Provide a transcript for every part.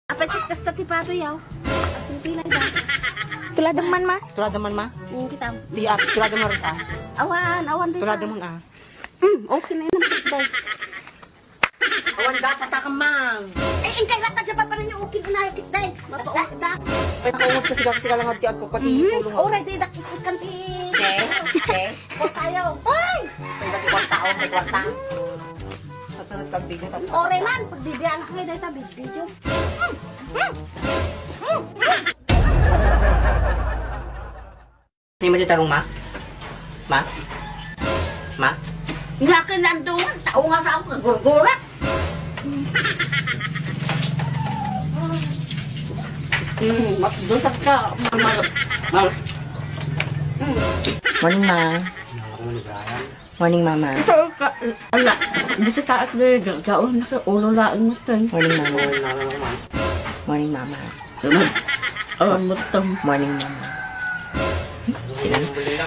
Apa cis kas pato yaw? Pilay ba? Tulad man ma. Kita. Sige, tulad mo rin Awan dito. Tulad mo Okay na yun. Awan dapat ka mang. Ingkay lang ka dyan pa rin yung okay inayakit dahil. Matuot da. Ay, paungot kasi lang hati ako pati tulong ako. Alright, di dakikot kan ti. Okay. Huwag tayo. Ay! May nagkwarta ako, may kwarta. At nagkagbigay tayo. Ore man, pagbibiyaan ka ngayon dahil tabi. Video. Hindi mo dito tarong, ma? Ma? Ma? Yakin nandoon. Tao nga sa ako nagurgurat. Doon ka. Morning, ma. Morning, mama. Ala, dito taas na gaon na ka ulo laan mo tayo. Morning, mama. Morning, mama. Alam mo tam. Morning, mama.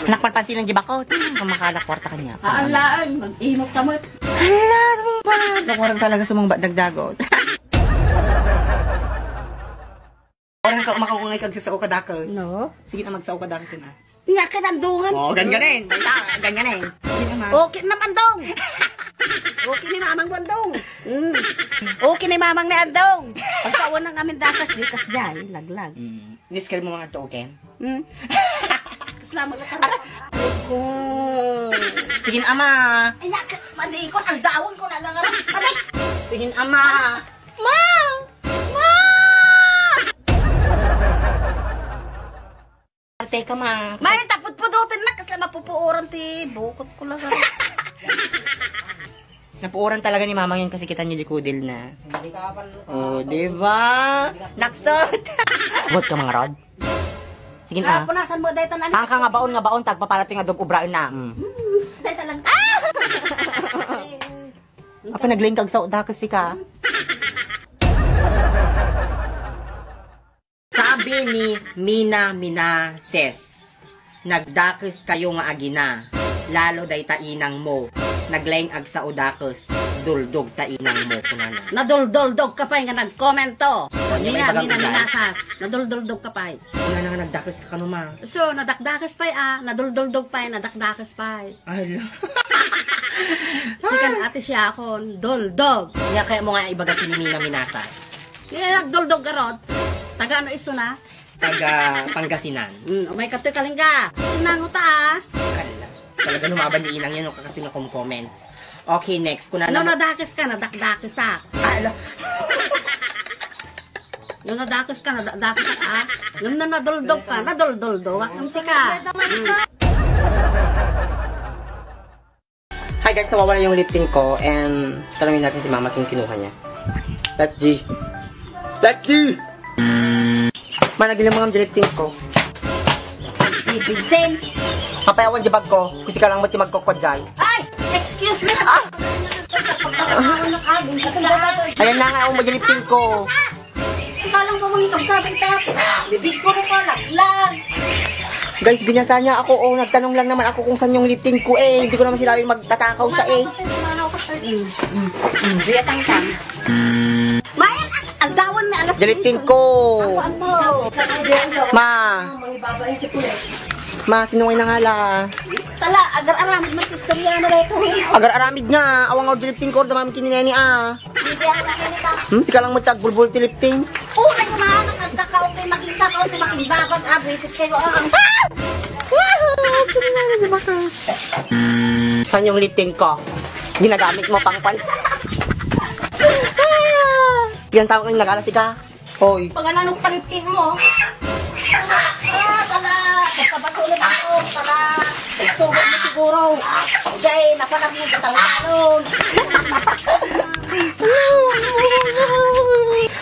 Anak pansin ng jibako. Kumakala kwarta kanya. Aalaan, mag-imok ka mo. Hala, sumumbat. Nakurang talaga sumumbat dagdagot. Orang ka umakangungay kag sa ukadakos. No? Sige na magsao kadakos na. Yakin nandoon. Oh, ganganin. Ganganin. Sige na, ma. Okay naman dong. Okay ni mamang Wandong. Okay ni mamang ni Andong. Pagsawan ng amin dakas, di kas dyan, laglag. Niskal mo mga to, okay? Salamat na Tingin ama. Ay, malikot, ang dawon ko na lang. Aday! Tingin ama. Ma! Ma! Teka, ma. May tapot pudutin na kasi mapupuoran ti bukot ko lang. Napuuran talaga ni mamang yun kasi kita niyo likudil na. Oh, diba? Naksot! Bot ka mga rod. Sige na. Punasan mo, dahil tanan. Ang ka nga baon, tagpaparating nga dog ubrain na. Dahil tanan. Apa nagling kag sa uda kasi ka. Sabi ni Mina Minases, nagdakis kayo nga agina, lalo day tainang mo, naglaing ag sa udakos, duldog tainang mo kunana. Naduldog ka pa nga nag-commento. May Mina bagang minasas. Naduldog ka pa. Kunana nga nagdakis ka kanuma. So, nadakdakas pa naduldog pa nadakdakas pa. Ala. Sikan ate siya ako, duldog. Kaya kaya mo nga ibagat ni Mina Minasas. Kaya nagduldog ka rod. Taga ano iso na? Taga Pangasinan. May katoy kalingga. Sinangot ah. Kala. Talaga lumaban ni Inang yan, kasi na comment. Okay, next. Kunana No, nadakis ka, nadakdakis ah. Ala. No, nadakis ka, nadakdakis ah. No, naduldog ka, naduldog. Wak ang sika. Hi guys, nawawala yung lip tint ko and tanungin natin si Mama kung kinuha niya. Let's G. Let's G! Managil yung mga lip tint ko. Ibisin. Papayawan yung bag ko kasi ka lang mati magkukwadjay. Ay! Excuse me! Ayan na nga, yung lip tint ko. Sikalang pa mga kababitap. Bibig ko na pa, laglag. Guys, binasa niya ako. Oh, nagtanong lang naman ako kung saan yung lip tint ko eh. Hindi ko naman sila yung magtatakaw siya eh. Biyatang ka. Mayan, ang dawan na alas. Lip tint ko. Ma, sinungay na nga la. Tala, agar-aramid mag-istorya na rin ito. Agar aramid nga. Awang nga lip tint ko. Damami kinineni ah. Hindi ako nakinita. Sika lang magtagbulbul ti lip tint. Una yung mga nagkakaunti, makikakaunti, makibabag, visit kayo ang... Saan yung lip tint ko? Ginagamit mo pang pan. Yan tawag kang nag-alas ka. Hoy. Pag anong palitin mo. Tala. Pagkabasulog ako. Tala. Pagsugod mo siguro. Jay, napanag mo sa talong.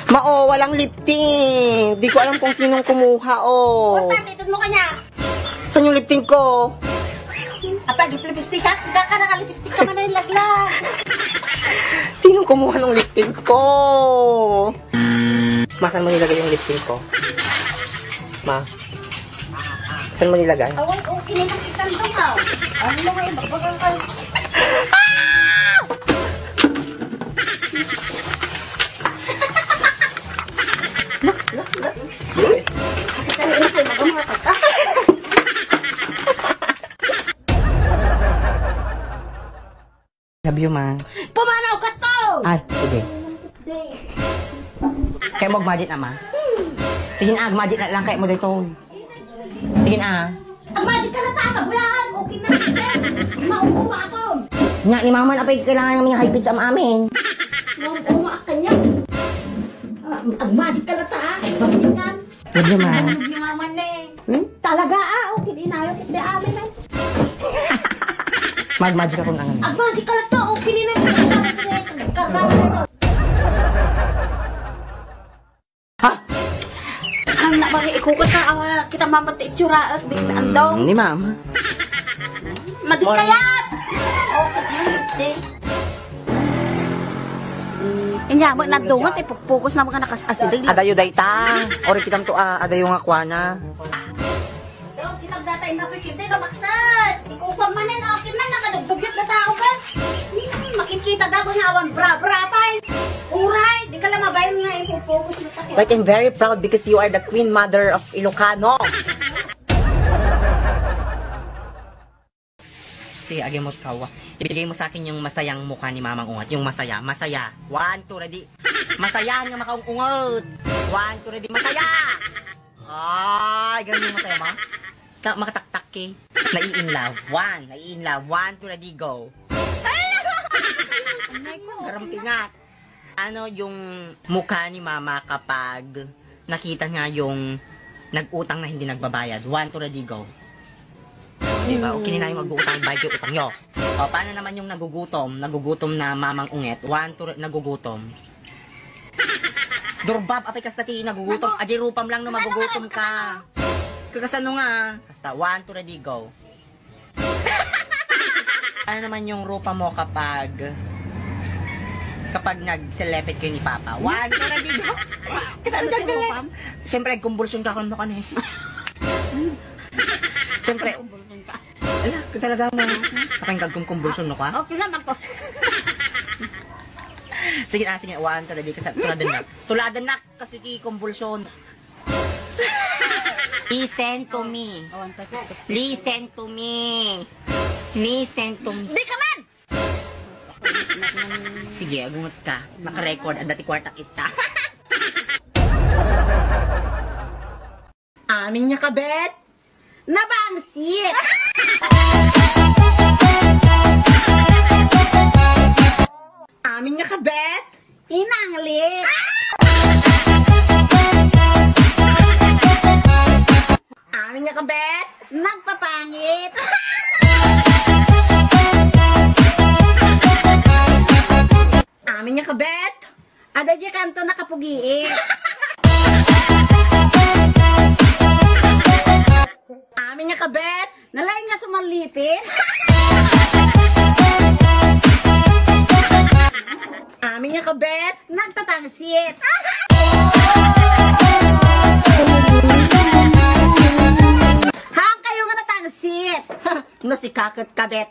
Mao, walang lip tint. Di ko alam kung sinong kumuha, oh. Titid mo kanya. Saan yung lip tint ko? Apa, lipstick ka? Siga ka naka-lipstick ka man na yung laglag. Sinong kumuha ng lip tint ko? Ma, saan mo nilagay yung lip tint ko? Ma? Saan mo nilagay? Away, okay na nakitan doon ka. Ano mo ngayon, bagbagang ka. Sabi yung ma. Pumanaw ka to! Ay, sige. Kaya mo magmadit na ma. Tingin magmadit na lang kaya mo dito. Tingin Ang magic ka na tama, bulaan! Okay na kita! Mauuma ako! Nga ni mama na pa kailangan namin high pitch sa amin. Mauuma ka niya! Ang magic ka na ta, magikan! Sabi yung ma. Lumaman na eh! Talaga okay din ayaw kita amin eh! Mag-magic ako ng angin. Ang magic ka na to, okay din namin! Karga na to! Ha? Ang nabang ikukat na kita mamati itsura as big na andong. Ni mama. Madikayat! Okay, Inya mo na dungat eh, focus na mga nakasasidig. Adayo dayta. Ori kitam to adayo nga kwana. Yung kitang data inapikit din, maksad. Ikaw pa manin, akin na nakadagdugyot na tao ka. Makikita daw nga awan bra-bra pa eh. Uray, di ka lang mabayan nga focus na tayo. Like I'm very proud because you are the queen mother of Ilocano. Sige, agi mo kawa. Ibigay mo sa akin yung masayang mukha ni Mamang Ungat. Yung masaya. Masaya. 1, 2, ready. Masayahan nga makaung ungat. 1, 2, ready. Masaya! Ay, ganun yung masaya mo. Makataktak eh. Nai-in love. 1. Nai-in love. 1, 2, ready, go. Karampingat. Ano yung mukha ni Mama kapag nakita nga yung nag-utang na hindi nagbabayad? 1, 2, ready, go. Diba? Okay na yung mag-uutang, bayad yung utang nyo. O, paano naman yung nagugutom? Nagugutom na Mamang Unget. 1, 2, nagugutom. Durbab, apay kas tati, nagugutom. Adi rupam lang no magugutom ka. Kakasano nga. Basta, 1, 2, ready, go. Ano naman yung rupa mo kapag nag-selepit kayo ni Papa? 1, 2, ready, go. Kasano dyan rupam? Siyempre, kumbulsyon ka kung ano eh. Siyempre, ala, talaga mo. Kapag kumbulsyon no ka? Okay lang ako. Sige na, 1, 2, ready, kasi tuladan na. Tuladan na, kasi kumbulsyon. Listen to me. Listen to me. Listen to me. Di ka man! Sige, agungot ka. Naka-record, ang dati kwarta kita. Amin niya ka, Bet? Nabangsit! Amin niya ka, Bet? Inanglit! Amin niya ka, Bet? Nagpapangit! Amin niya ka, Bet? Ada di kanto nakapugiin. Amin niya ka, Bet? Nalain nga sumalipin. Amin niya ka, Bet? Nagtatangsit. Hang kayo nga natangsit. Nasikakot ka, Bet?